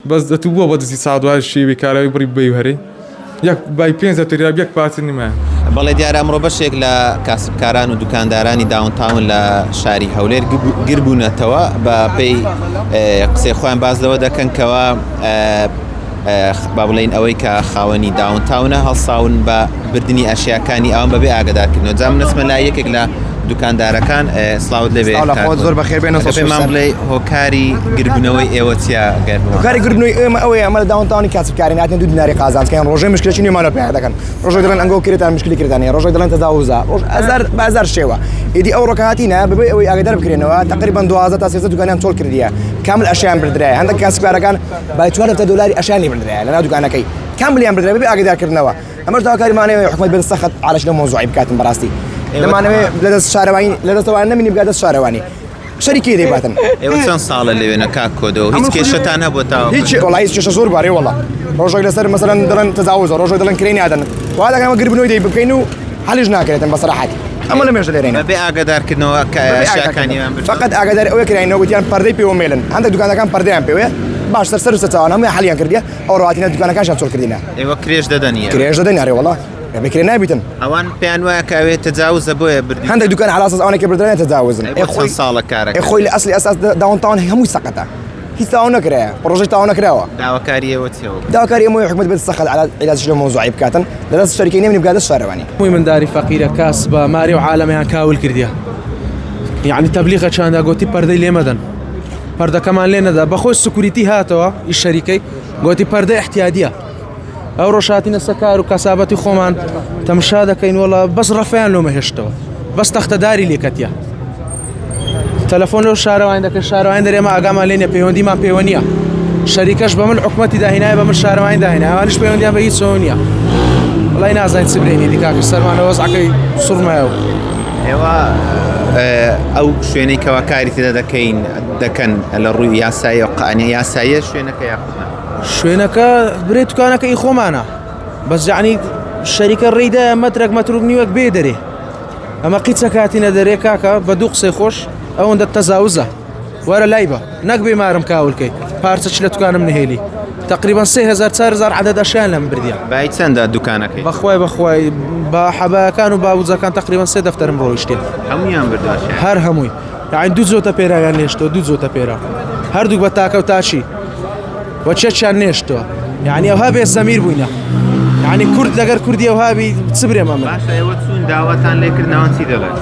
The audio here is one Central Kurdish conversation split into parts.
بەس دەتوبووە بە دەستی ساعدوای شێوی کارەوەی بڕی بەیهێری یەک بای 5 تریاب یەک پارچە نیمە. بەڵێ دیارە ئەمڕۆ بەشێک لە کاسبکاران و دوکاندارانی داونتاون لە شاری هەولێر گربوونەتەوە بە پێی قسەی خۆیان باز لەوە دەکەن کەوە با بڵێن ئەوەی کە خاوەنی داونتاونە هەڵساون بە بردننی ئەشیاکانی ئەوان بەبێ ئاگدارکردنەوە. جام نسمە لا یەکێک لە دوکاندارەکان سلااوت لەبێ زۆر بەخێر بێن پێمان بڵێ هۆکاری گربوونەوەی ئێوە چیا هۆکاری گربنەوەی ئێمە ئەوەیە ئەمە لە داونتاونی کاسبکاری ناتێن 2 دیناری قازانکەیان ڕۆژەی مشکلێکی نێمانە پێ دەکەن ڕۆژێک دەڵێن ئەنگۆ کرێتان مشکلی کردانەیە ڕۆژێک دەڵێن تەجاوزە ڕۆژ بازار شێوە ئیدی ئەو ڕۆکە هاتینە بەبێ ئەوەی ئاگادار بکرێنەوە تقریبا 12 تا 13 دوکانیان چۆڵ کردیە کامل ئەشیان بردرایە هەندێک کاسبکارەکان با 4 دلاری ئەشیانی بردرایە لەناو دوکانەکەی کاملیان بردرایە بەبێ ئاگادارکردنەوە. ئەمەش داواکاریمانەوەی حکومەت بێت سەخت عارش لە مۆزوعی بکاتن بەڕاستی دەمانەوێت لەدەست شارەوانی لەدەستەوە نەمینی بگات دەست شارەوانی شەریکی دەیباتن. ئێوە چەند ساڵە لەوێنە کاک کۆدەوە هیچ کێشەتان هەبووەتەوە؟ هیچ وڵای هیچ کێشە زۆر بارەی وەڵا ڕۆژێک لەسەر مەسەلەن دەڵێن تەجاوزە ڕۆژێک دەڵێن کرێنی ئادەن وا دەکەن ئەمە گربنەوەی دەی بکەین و حەلیش ناکرێتن بەسەراحەت ئەمە لە مێژە لێرەینە بەبێ ئاگادارکردنەوە ئەشیاکانیان فقط ئاگادار ئەوەی کراینەوە گوتیان پەردەی پێوە مێلن هەندێک دوکانەکان پەردەیان پێوەیە باش سەر چاوان هەمووی حەلیان کردیە ئەو ڕاتینە دوکانەکانشان چۆڵ کردینە. ئێوە کرێژ دەدەنیە کرێژ دەدەن یارێ وەڵا بکرێ نابیتن ئەوان پێیان وایە کەوێت تەجاوزە بۆیە بردی هەندێک دوکان على ئەساس ئەوانێک بردرێنە تەجاوزن چەند ساڵە کارەکە خۆی لە ئەسلی ئەساس داونتاون هەمووی سەقەتە هیچ تاوان نەکرایە پڕۆژەی تاوان نەکراوە داواکاری ئێوە چێوە داواکاری ئەمەوەی حکومەت بێت سەخت علاجش لە مۆزوعی بکاتن لەدەست شەریکەی نێمنی بگاتە شارەوانی. مووی منداری فەقیرە کاس بە ماری و عالەمیان کاول کردیە یعنی تەبلیغە چاندا گوتی پەردەی لێ مەدەن پەردەکەمان لێ نەدا بەخۆی سکوریتی هاتەوە ئیش شەریکەی گوتی پەردەی احتیادیە ئەو ڕۆژهاتینە سەکار و کەسابەتی خۆمان تەمشا دەکەین وەڵا بەس ڕەفەیان لۆمە هێشتەوە بەس تەختەداری لێکەتیە تەلەفۆن لەو شارەوانی دەکەن شارەوانی دەرێمە ئاگامان لێنە پەیوەندیمان پێوە نییە شەریکەش بە من حکومەتی داهێنایە بە من شارەوانی داهێنایە ئەوانیش پەیوەندیان بە هیچ سۆ نییە وڵای نازانین چ برێنی دیکاکە سەرمانە وەزعەکەی سوڕمایەوە. ئێوە ئەو شوێنەی کەوا کاری تێدا دەکەن لە ڕووی یاساییە و قانونی یاساییە شوێنەکە یاخودە شوێنەکە برێت دوکانەکەی خۆمانە بەس یعنی شەریکە ڕێیدا مەترێک مەتروک نیوەک بێ دەرێ ئەمە قیچە کاتینە دەرێ کاکە بە دوو قسەی خۆش ئەوەندە تەجاوزە وەرە لای بە نەک بێمارم کاولکەی پارچەچ لە دوکانم نهێلی تقریبا 3000 عدد ئەشیان لەم بردیە. بای چەندە دوکانەکەی؟ بەخوای بە حەباکان و باوزەکان تقریبا 3 دەفتەرم ڕۆیشتێ هەموویان برداشیان هەر هەمووی یعنی 2 جۆتە پێراویان نێشتەوە 2 جۆتە پێرا هەردوو بە تاکە و تاچی وەچێکیان نێشتەوە یعنی ئەوها بێ زەمیر بووینە یعنی کورد لەگەر کوردی ئەوهابی چ برێمە من باشە ئێوە چوون داواتان لێکردنەوەن چی دەڵێت؟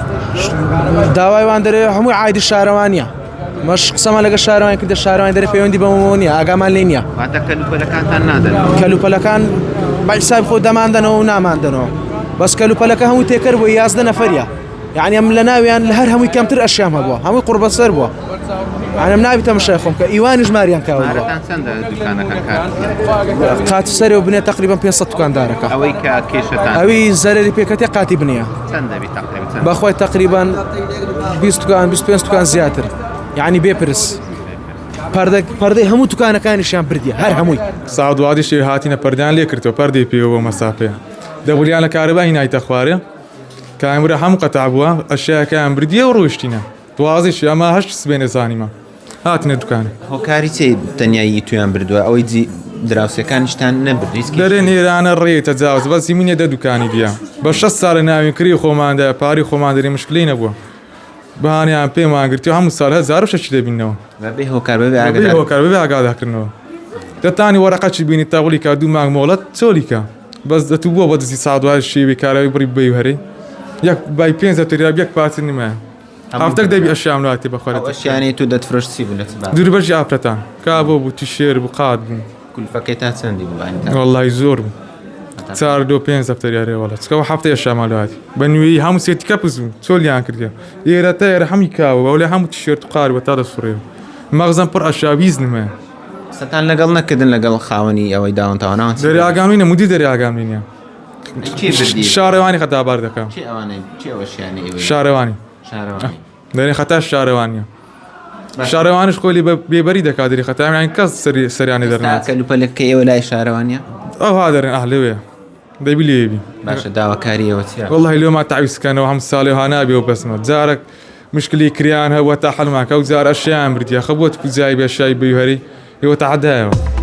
داوایوان دەرێ هەمووی عایدی شارەوانیە مەش قسەمان لەگە شارەوانی کردە شارەوانی دەرێ پەیوەندی بەمەوە نییە ئاگامان لێ نییە واتە کەلوپەلەکانتان نادەن کەلوپەلەکان بەحیسابی خۆ دەماندنەوە و ناماندنەوە بەس کەلوپەلەکە هەمووی تێکەر بووە 11 نەفەریە یعنی ئەم لە ناویان لە هەر هەمووی کەمتر ئەشیام هەبووە هەمووی قوربەسەر بووە ئەم ناوی تەمەشای خۆم کە ئیوانی ژماریان کاوە قاتی سەرێ و بنێ تقریبا 500 دوکاندارەکە ئەوەی کە کێشەتان ئەوی زەرری پێکەتی قاتی بنیە بەخۆی تقریبا 20 دوکان 25 دوکان زیاتر یعنی بێپرس پەردەی هەموو دوکانەکانیشیان بردیە هەر هەمووی ساعدوادی شێ هاتینە پەردیان لێ کردەوە پەردەی پێوە مەسافەیە دەبولیان لە کارەبای هینایتە خوارێ کامرە هەموو قەتع بووە ئەشیاکەیان بردیە و ڕۆیشتینە دوازیش ئەمە هەشت سبێنە زانیمە هاتنە دوکانە هۆکاری چێ تەنیایی تویان بردووە ئەوەی دراوسەکانیشتان نەبردیست دەرێ نێرانە ڕێ تەجاوز بەسی منێ دە دوکانی دیە بە 6 ساڵە ناوین کری خۆماندە پاری خۆمان دەری مشکلی نەبووە بەهانیان پێمان گرتی هەموو ساڵ 1600 دەبینەوە بەبێ هۆکار بەبێ ئاگادارکردنەوە دەتانی وەرەقەچی بینی تاوڵی کا دوو مانگ مۆڵەت چۆلیکە بەس دەتوبووە بە دەستی ساعدوای شێوی کارەوەی بڕی بەیهێری یەک بای 5 تریاب یەک پارچە نیمە هەفتەک دەبی ئەشیام لەواتی بەخۆرێت ئەشیانەی تو دەتفرۆشتی بوو لە دووربەرژی ئافرەتان کابۆ بوو تیشێر بوو قات بوو کولفەکەی تا چەندی بوو وەڵڵای زۆر بوو 4-5 دەفتەریارێ وڵات چکەوە هەفتەی ئەشامالەواتی بە نوێی هەموو سێتیکە پزبوو چۆلیان کردە ئێرە تا ئێرە هەمی کاوە ئەو لێ هەموو تیشێرت و قار بە تا دەسوڕێەوە مەغزم پڕ ئەشاویز نمە ستان لەگەڵ نەکردن لەگەڵ خاوەنی ئەوەی داونتاونەوە دەریاگامینە مودی دەریاگامینە شارەوانی خەتابار دەکەم شارەوانی دەرێ خەتا شارەوانیە شارەوانش خۆلی بێبەری دەکات دەری خەتامیان کەس سەریانی دەرنات کەلوپەلەکە ئێوە لای شارەوانیە ئەوها دەرن ئەهلەوێ دەبی لێبی باشە داواکاریەوە چیە وەڵڵاهی لێما تاویسکەنەوە هەم ساڵێ هانابێ و بەسمە جارێک مشکلی کریان هەبووە تا حەلماکە و جار ئەشیان بردیە خەبووە پوزایی بێشای بەیهێری ئێوە تەعەدایەوە